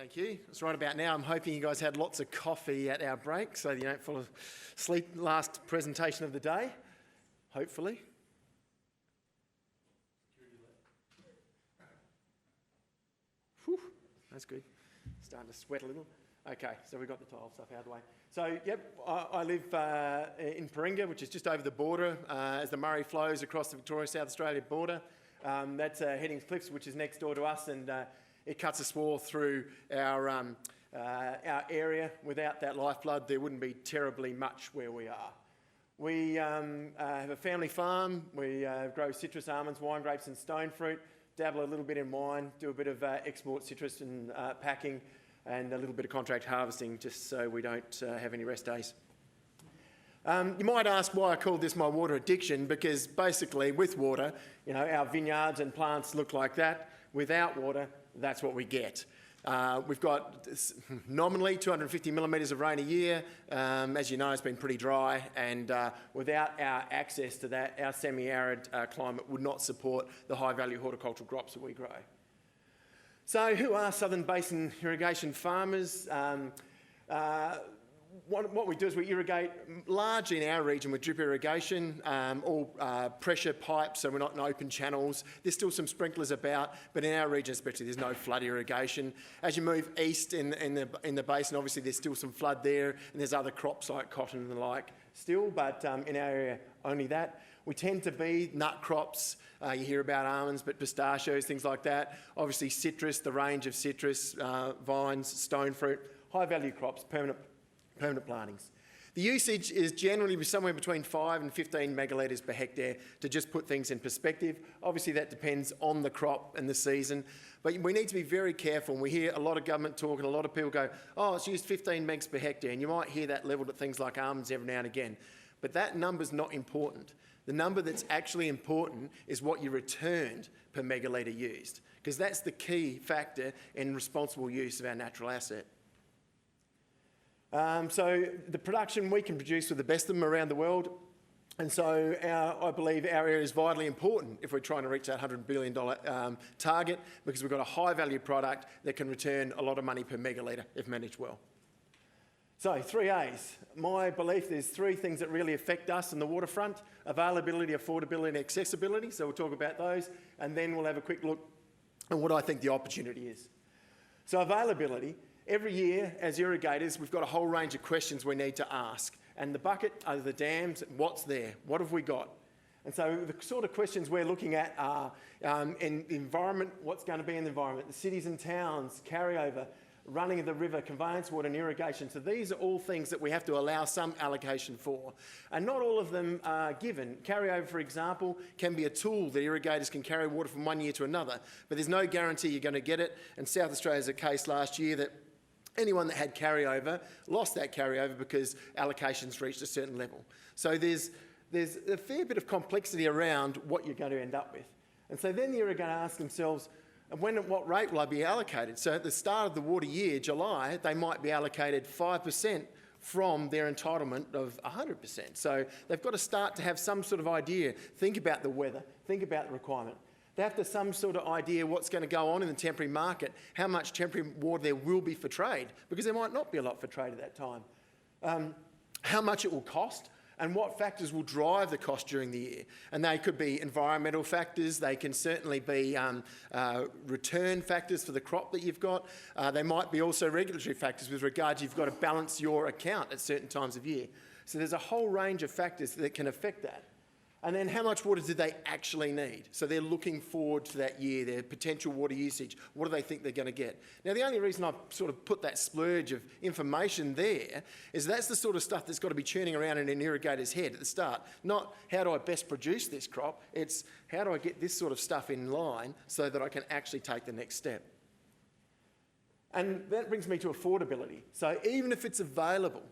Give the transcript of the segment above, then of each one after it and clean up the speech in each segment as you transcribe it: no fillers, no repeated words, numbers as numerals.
Thank you. It's right about now. I'm hoping you guys had lots of coffee at our break so you don't fall asleep last presentation of the day, hopefully. Whew, that's good. Starting to sweat a little. Okay, so we've got the tile stuff out of the way. So, yep, I live in Paringa, which is just over the border as the Murray flows across the Victoria-South Australia border. That's Headings Cliffs, which is next door to us, and it cuts a swath through our area. Without that lifeblood, there wouldn't be terribly much where we are. We have a family farm. We grow citrus, almonds, wine grapes and stone fruit, dabble a little bit in wine, do a bit of export citrus and packing, and a little bit of contract harvesting just so we don't have any rest days. You might ask why I called this my water addiction, because basically with water, you know, our vineyards and plants look like that. Without water, that's what we get. We've got nominally 250 millimetres of rain a year. As you know, it's been pretty dry, and without our access to that, our semi-arid climate would not support the high-value horticultural crops that we grow. So who are Southern Basin irrigation farmers? What we do is we irrigate largely in our region with drip irrigation, all pressure pipes, so we're not in open channels. There's still some sprinklers about, but in our region especially, there's no flood irrigation. As you move east in the basin, obviously there's still some flood there, and there's other crops like cotton and the like still, but in our area, only that. We tend to be nut crops. You hear about almonds, but pistachios, things like that. Obviously citrus, the range of citrus, vines, stone fruit, high-value crops, permanent plantings. The usage is generally somewhere between 5 and 15 megalitres per hectare, to just put things in perspective. Obviously that depends on the crop and the season, but we need to be very careful. And we hear a lot of government talk and a lot of people go, oh, it's used 15 megs per hectare, and you might hear that levelled at things like almonds every now and again. But that number's not important. The number that's actually important is what you returned per megalitre used, because that's the key factor in responsible use of our natural asset. So the production we can produce with the best of them around the world, and so I believe our area is vitally important if we're trying to reach that $100 billion target, because we've got a high value product that can return a lot of money per megalitre if managed well. So 3 A's. My belief, there's 3 things that really affect us in the waterfront: availability, affordability and accessibility. So we'll talk about those, and then we'll have a quick look at what I think the opportunity is. So availability. Every year, as irrigators, we've got a whole range of questions we need to ask. And the bucket are the dams. What's there? What have we got? And so the sort of questions we're looking at are in the environment, what's going to be in the environment, the cities and towns, carryover, running of the river, conveyance water and irrigation. So these are all things that we have to allow some allocation for. And not all of them are given. Carryover, for example, can be a tool that irrigators can carry water from one year to another, but there's no guarantee you're going to get it. And South Australia's a case last year that anyone that had carryover lost that carryover because allocations reached a certain level. So there's a fair bit of complexity around what you're going to end up with. And so then you're going to ask themselves, when at what rate will I be allocated? So at the start of the water year, July, they might be allocated 5% from their entitlement of 100%. So they've got to start to have some sort of idea, think about the weather, think about the requirement. They have to have some sort of idea what's going to go on in the temporary market, how much temporary water there will be for trade, because there might not be a lot for trade at that time. How much it will cost, and what factors will drive the cost during the year. And they could be environmental factors, they can certainly be return factors for the crop that you've got. They might be also regulatory factors with regard to you've got to balance your account at certain times of year. So there's a whole range of factors that can affect that. And then how much water do they actually need? So they're looking forward to that year, their potential water usage. What do they think they're going to get? Now, the only reason I sort of put that splurge of information there is that's the sort of stuff that's got to be churning around in an irrigator's head at the start. Not how do I best produce this crop, it's how do I get this sort of stuff in line so that I can actually take the next step. And that brings me to affordability. So even if it's available,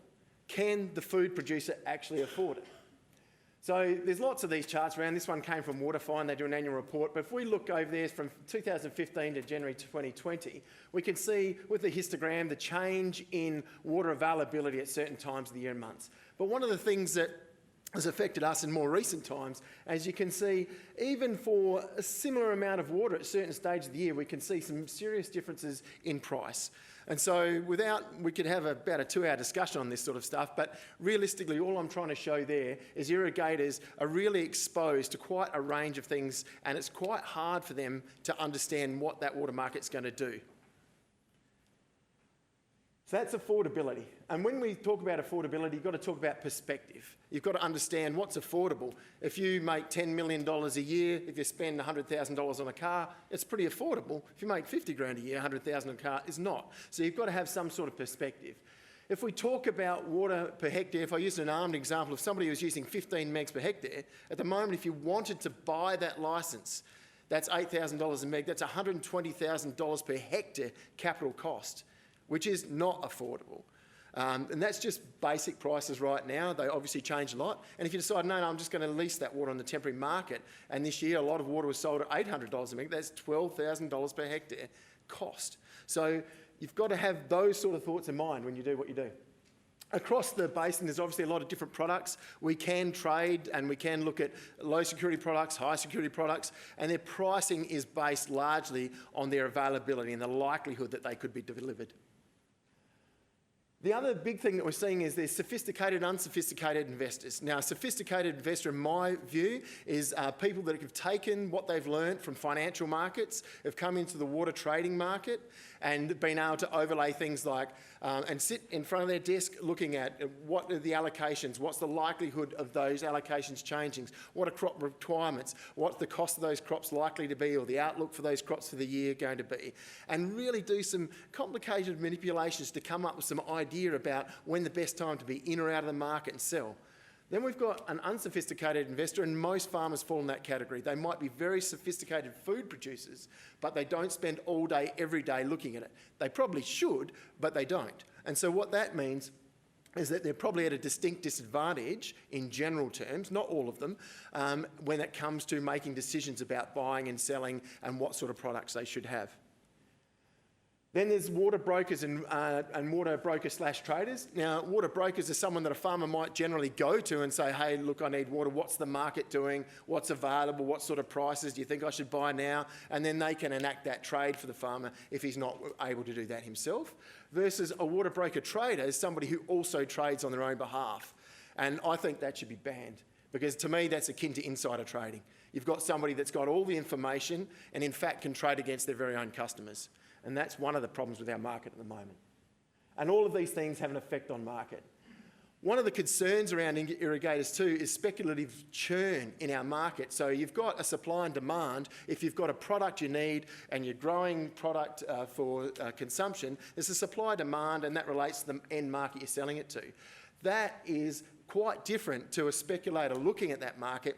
can the food producer actually afford it? So there's lots of these charts around. This one came from Waterfront. They do an annual report. But if we look over there from 2015 to January 2020, we can see with the histogram the change in water availability at certain times of the year and months. But one of the things that has affected us in more recent times. As you can see, even for a similar amount of water at certain stages of the year, we can see some serious differences in price. And so we could have about a 2-hour discussion on this sort of stuff, but realistically, all I'm trying to show there is irrigators are really exposed to quite a range of things, and it's quite hard for them to understand what that water market's going to do. So that's affordability. And when we talk about affordability, you've got to talk about perspective. You've got to understand what's affordable. If you make $10 million a year, if you spend $100,000 on a car, it's pretty affordable. If you make 50 grand a year, $100,000 on a car is not. So you've got to have some sort of perspective. If we talk about water per hectare, if I use an armed example of somebody who's using 15 megs per hectare, at the moment, if you wanted to buy that licence, that's $8,000 a meg, that's $120,000 per hectare capital cost, which is not affordable. And that's just basic prices right now. They obviously change a lot. And if you decide, no, I'm just going to lease that water on the temporary market, and this year a lot of water was sold at $800 a meg, that's $12,000 per hectare cost. So you've got to have those sort of thoughts in mind when you do what you do. Across the basin, there's obviously a lot of different products. We can trade and we can look at low security products, high security products, and their pricing is based largely on their availability and the likelihood that they could be delivered. The other big thing that we're seeing is there's sophisticated and unsophisticated investors. Now, a sophisticated investor, in my view, is people that have taken what they've learned from financial markets, have come into the water trading market, and been able to overlay things like, and sit in front of their desk looking at what are the allocations, what's the likelihood of those allocations changing, what are crop requirements, what's the cost of those crops likely to be, or the outlook for those crops for the year going to be, and really do some complicated manipulations to come up with some idea about when the best time to be in or out of the market and sell. Then we've got an unsophisticated investor, and most farmers fall in that category. They might be very sophisticated food producers, but they don't spend all day, every day looking at it. They probably should, but they don't. And so what that means is that they're probably at a distinct disadvantage in general terms, not all of them, when it comes to making decisions about buying and selling and what sort of products they should have. Then there's water brokers and water broker/traders. Now, water brokers are someone that a farmer might generally go to and say, hey, look, I need water. What's the market doing? What's available? What sort of prices do you think I should buy now? And then they can enact that trade for the farmer if he's not able to do that himself. Versus a water broker trader is somebody who also trades on their own behalf. And I think that should be banned, because to me, that's akin to insider trading. You've got somebody that's got all the information and in fact can trade against their very own customers. And that's one of the problems with our market at the moment. And all of these things have an effect on market. One of the concerns around irrigators too is speculative churn in our market. So you've got a supply and demand. If you've got a product you need and you're growing product for consumption, there's a supply demand, and that relates to the end market you're selling it to. That is quite different to a speculator looking at that market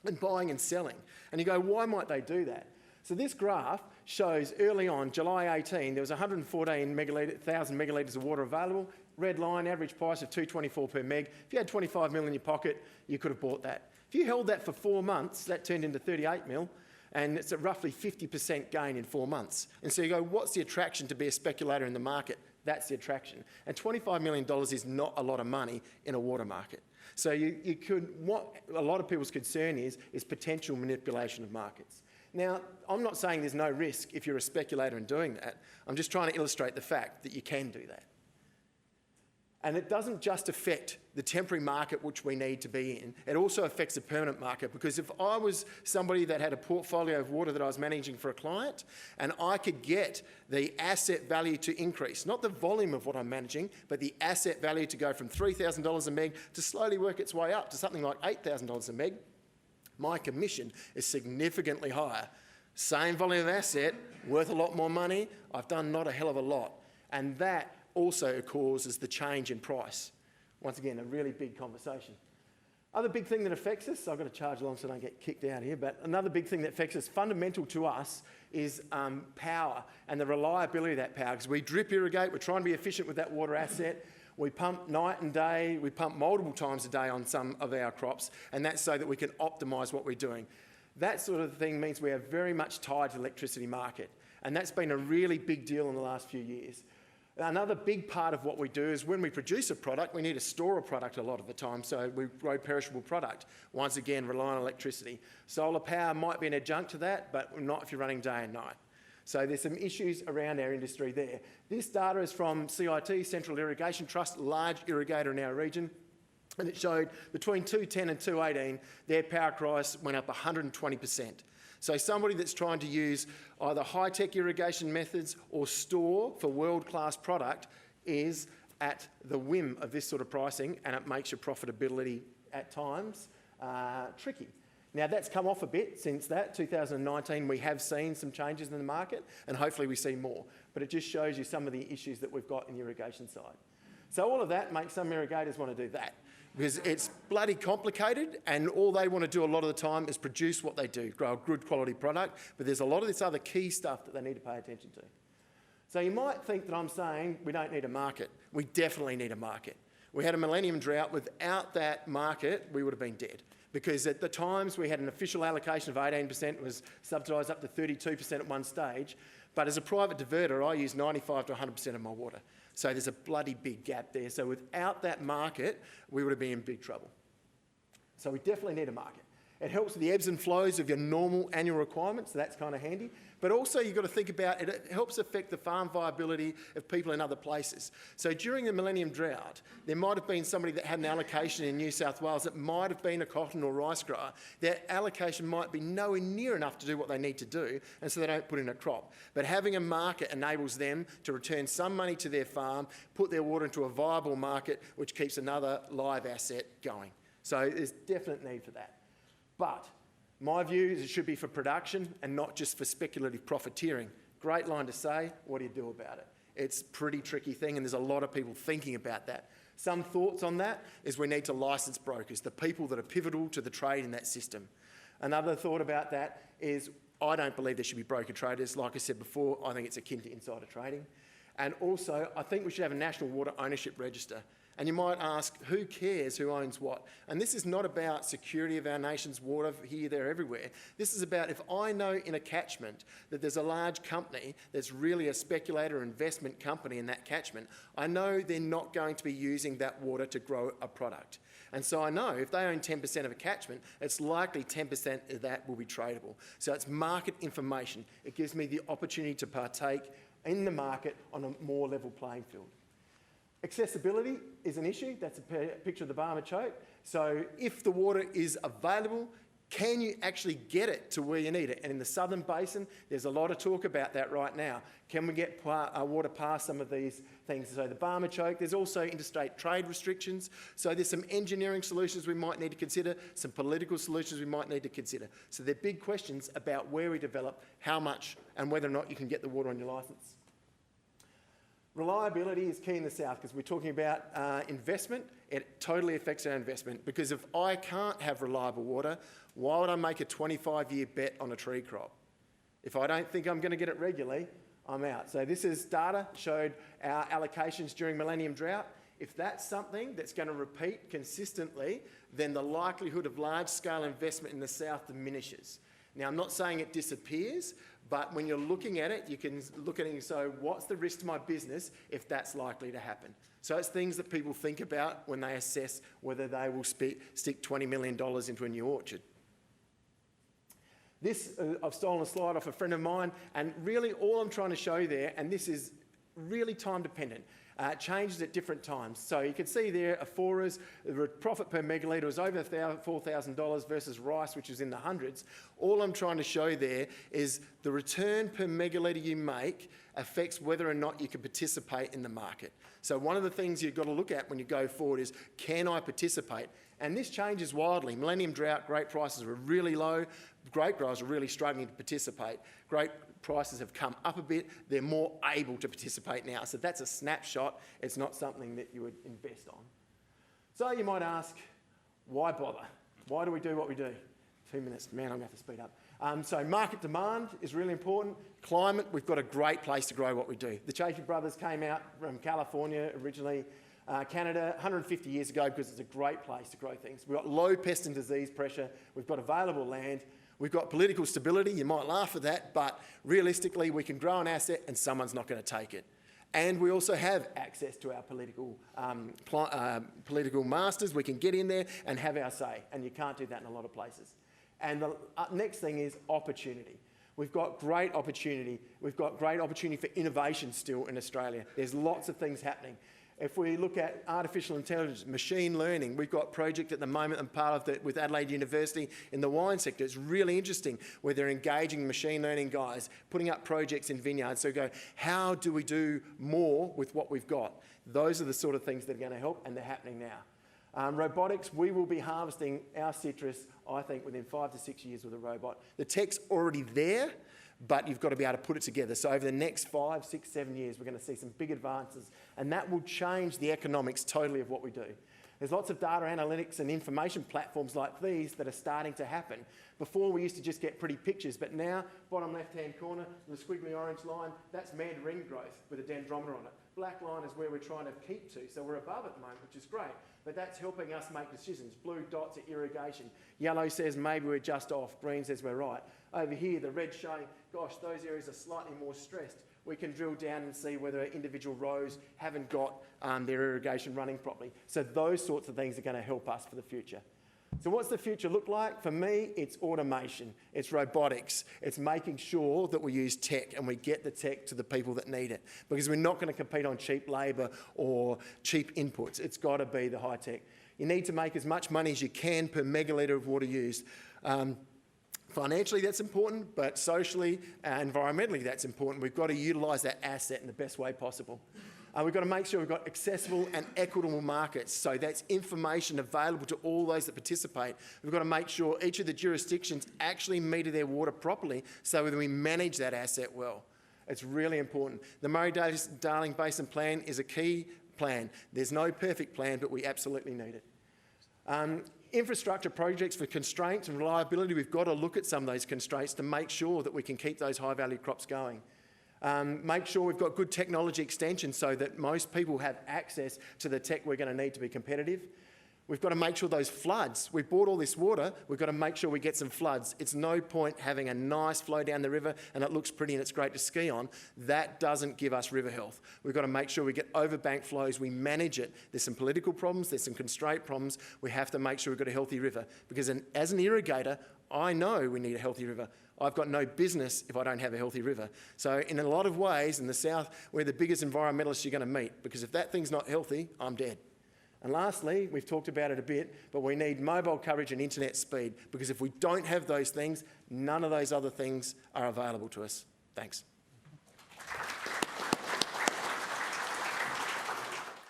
and buying and selling. And you go, why might they do that? So this graph shows early on, July 18, there was 114,000 megalitres of water available. Red line, average price of $2.24 per meg. If you had 25 mil in your pocket, you could have bought that. If you held that for 4 months, that turned into 38 mil, and it's a roughly 50% gain in 4 months. And so you go, what's the attraction to be a speculator in the market? That's the attraction. And $25 million is not a lot of money in a water market. So what a lot of people's concern is potential manipulation of markets. Now, I'm not saying there's no risk if you're a speculator in doing that. I'm just trying to illustrate the fact that you can do that. And it doesn't just affect the temporary market which we need to be in, it also affects the permanent market, because if I was somebody that had a portfolio of water that I was managing for a client and I could get the asset value to increase, not the volume of what I'm managing, but the asset value to go from $3,000 a meg to slowly work its way up to something like $8,000 a meg, my commission is significantly higher. Same volume of asset, worth a lot more money, I've done not a hell of a lot. And that also causes the change in price. Once again, a really big conversation. Other big thing that affects us, I've got to charge along so I don't get kicked out here, but another big thing that affects us, fundamental to us, is power and the reliability of that power. Because we drip irrigate, we're trying to be efficient with that water asset. We pump night and day, we pump multiple times a day on some of our crops, and that's so that we can optimise what we're doing. That sort of thing means we are very much tied to the electricity market, and that's been a really big deal in the last few years. Another big part of what we do is when we produce a product, we need to store a product a lot of the time, so we grow perishable product. Once again, rely on electricity. Solar power might be an adjunct to that, but not if you're running day and night. So there's some issues around our industry there. This data is from CIT, Central Irrigation Trust, large irrigator in our region, and it showed between 2010 and 2018, their power price went up 120%. So somebody that's trying to use either high-tech irrigation methods or store for world-class product is at the whim of this sort of pricing, and it makes your profitability at times tricky. Now that's come off a bit since that, 2019 we have seen some changes in the market and hopefully we see more, but it just shows you some of the issues that we've got in the irrigation side. So all of that makes some irrigators want to do that, because it's bloody complicated and all they want to do a lot of the time is produce what they do, grow a good quality product, but there's a lot of this other key stuff that they need to pay attention to. So you might think that I'm saying we don't need a market. We definitely need a market. We had a millennium drought. Without that market, we would have been dead, because at the times we had an official allocation of 18%, it was subsidised up to 32% at one stage, but as a private diverter, I use 95 to 100% of my water. So there's a bloody big gap there. So without that market, we would have been in big trouble. So we definitely need a market. It helps with the ebbs and flows of your normal annual requirements, so that's kind of handy. But also you've got to think about it helps affect the farm viability of people in other places. So during the millennium drought, there might have been somebody that had an allocation in New South Wales that might have been a cotton or rice grower. Their allocation might be nowhere near enough to do what they need to do, and so they don't put in a crop. But having a market enables them to return some money to their farm, put their water into a viable market, which keeps another live asset going. So there's definite need for that. But my view is it should be for production and not just for speculative profiteering. Great line to say, what do you do about it? It's a pretty tricky thing and there's a lot of people thinking about that. Some thoughts on that is we need to license brokers, the people that are pivotal to the trade in that system. Another thought about that is I don't believe there should be broker traders. Like I said before, I think it's akin to insider trading. And also, I think we should have a national water ownership register. And you might ask, who cares who owns what? And this is not about security of our nation's water here, there, everywhere. This is about if I know in a catchment that there's a large company that's really a speculator investment company in that catchment, I know they're not going to be using that water to grow a product. And so I know if they own 10% of a catchment, it's likely 10% of that will be tradable. So it's market information. It gives me the opportunity to partake in the market on a more level playing field. Accessibility is an issue. That's a picture of the Barmer choke. So if the water is available, can you actually get it to where you need it? And in the Southern Basin, there's a lot of talk about that right now. Can we get water past some of these things? So the Barmer choke, there's also interstate trade restrictions. So there's some engineering solutions we might need to consider, some political solutions we might need to consider. So they're big questions about where we develop, how much, and whether or not you can get the water on your licence. Reliability is key in the south because we're talking about investment. It totally affects our investment because if I can't have reliable water, why would I make a 25-year bet on a tree crop? If I don't think I'm going to get it regularly, I'm out. So this is data, showed our allocations during millennium drought. If that's something that's going to repeat consistently, then the likelihood of large-scale investment in the south diminishes. Now, I'm not saying it disappears, but when you're looking at it, you can look at it and say, what's the risk to my business if that's likely to happen? So it's things that people think about when they assess whether they will stick $20 million into a new orchard. This, I've stolen a slide off a friend of mine, and really all I'm trying to show there, and this is really time dependent, changes at different times. So you can see there, Aphora's, the profit per megalitre was over $4,000 versus rice, which is in the hundreds. All I'm trying to show there is the return per megalitre you make affects whether or not you can participate in the market. So one of the things you've got to look at when you go forward is, can I participate? And this changes wildly. Millennium drought, grape prices were really low. Grape growers are really struggling to participate. Grape prices have come up a bit. They're more able to participate now. So that's a snapshot. It's not something that you would invest on. So you might ask, why bother? Why do we do what we do? 2 minutes. Man, I'm going to have to speed up. So market demand is really important. Climate, we've got a great place to grow what we do. The Chaffee brothers came out from California originally, Canada 150 years ago because it's a great place to grow things. We've got low pest and disease pressure. We've got available land. We've got political stability. You might laugh at that, but realistically, we can grow an asset and someone's not going to take it. And we also have access to our political masters. We can get in there and have our say, and you can't do that in a lot of places. And the next thing is opportunity. We've got great opportunity. We've got great opportunity for innovation still in Australia. There's lots of things happening. If we look at artificial intelligence, machine learning, we've got a project at the moment, I'm part of it with Adelaide University in the wine sector. It's really interesting where they're engaging machine learning guys, putting up projects in vineyards. So go, how do we do more with what we've got? Those are the sort of things that are going to help, and they're happening now. Robotics, we will be harvesting our citrus, I think, within 5 to 6 years with a robot. The tech's already there, but you've got to be able to put it together. So over the next 5, 6, 7 years, we're going to see some big advances, and that will change the economics totally of what we do. There's lots of data analytics and information platforms like these that are starting to happen. Before, we used to just get pretty pictures, but now, bottom left-hand corner, the squiggly orange line, that's mandarin growth with a dendrometer on it. Black line is where we're trying to keep to, so we're above at the moment, which is great. But that's helping us make decisions. Blue dots are irrigation. Yellow says maybe we're just off. Green says we're right. Over here, the red showing, gosh, those areas are slightly more stressed. We can drill down and see whether individual rows haven't got their irrigation running properly. So those sorts of things are going to help us for the future. So what's the future look like? For me, it's automation, it's robotics, it's making sure that we use tech and we get the tech to the people that need it, because we're not going to compete on cheap labour or cheap inputs. It's got to be the high tech. You need to make as much money as you can per megalitre of water used. Financially, that's important, but socially and environmentally, that's important. We've got to utilise that asset in the best way possible. We've got to make sure we've got accessible and equitable markets, so that's information available to all those that participate. We've got to make sure each of the jurisdictions actually meter their water properly so that we manage that asset well. It's really important. The Murray-Darling Basin Plan is a key plan. There's no perfect plan, but we absolutely need it. Infrastructure projects for constraints and reliability, we've got to look at some of those constraints to make sure that we can keep those high-value crops going. Make sure we've got good technology extension so that most people have access to the tech we're going to need to be competitive. We've got to make sure those floods, we've bought all this water, we've got to make sure we get some floods. It's no point having a nice flow down the river and it looks pretty and it's great to ski on. That doesn't give us river health. We've got to make sure we get overbank flows, we manage it. There's some political problems, there's some constraint problems. We have to make sure we've got a healthy river, because as an irrigator, I know we need a healthy river. I've got no business if I don't have a healthy river. So in a lot of ways, in the south, we're the biggest environmentalists you're going to meet, because if that thing's not healthy, I'm dead. And lastly, we've talked about it a bit, but we need mobile coverage and internet speed, because if we don't have those things, none of those other things are available to us. Thanks.